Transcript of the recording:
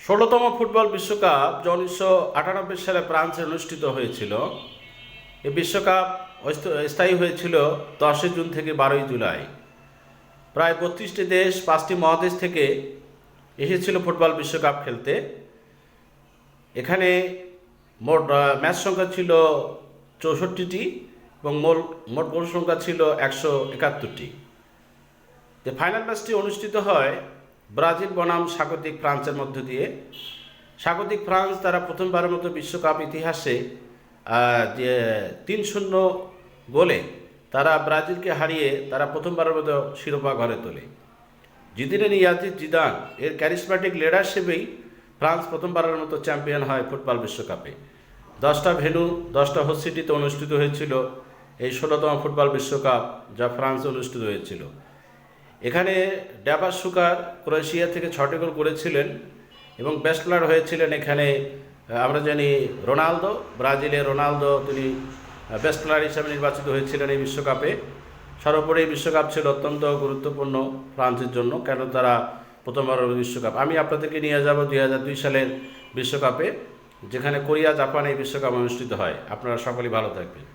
১৬তম football বিশ্বকাপ যা ১৯৯৮ সালে ফ্রান্সে অনুষ্ঠিত হয়েছিল। এই বিশ্বকাপ স্থায়ী হয়েছিল ১০ জুন থেকে ১২ জুলাই। প্রায় ৩২টি দেশ, ৫টি মহাদেশ থেকে এসেছিল ফুটবল বিশ্বকাপ খেলতে। এখানে মোট ম্যাচ সংখ্যা ছিল ৬৪টি এবং মোট গোল সংখ্যা ছিল ১৭১টি। ফাইনাল ম্যাচটি অনুষ্ঠিত হয় ব্রাজিল বনাম স্বাগতিক ফ্রান্সের মধ্য দিয়ে। স্বাগতিক ফ্রান্স তারা প্রথমবারের মতো বিশ্বকাপ ইতিহাসে ৩-০ গোলে তারা ব্রাজিলকে হারিয়ে তারা প্রথমবারের মতো শিরোপা ঘরে তোলে। জিদিনে ইয়াজিদ জিদান এর ক্যারিসম্যাটিক লিডারশিপেই ফ্রান্স প্রথমবারের মতো চ্যাম্পিয়ন হয় ফুটবল বিশ্বকাপে। 10টা ভেন্যু 10টা হোস্ট সিটিতে অনুষ্ঠিত হয়েছিল এই ১৬তম ফুটবল বিশ্বকাপ, যা ফ্রান্সে অনুষ্ঠিত হয়েছিল। এখানে ড্যাভাস সুকার ক্রোয়েশিয়া থেকে 6টি গোল করেছিলেন এবং বেস্ট প্লেয়ার হয়েছিলেন এখানে আমরা জানি রোনালদো, ব্রাজিলের রোনালদো, তিনি বেস্ট প্লেয়ার হিসাবে নির্বাচিত হয়েছিলেন এই বিশ্বকাপে। সর্বোপরি এই বিশ্বকাপ ছিল অত্যন্ত গুরুত্বপূর্ণ ফ্রান্সের জন্য, কেন তারা প্রথমবার বিশ্বকাপ। আমি আপনাদেরকে নিয়ে যাব ২০০২ সালের বিশ্বকাপে, যেখানে কোরিয়া জাপানে এই বিশ্বকাপ অনুষ্ঠিত হয়। আপনারা সকলেই ভালো থাকবেন।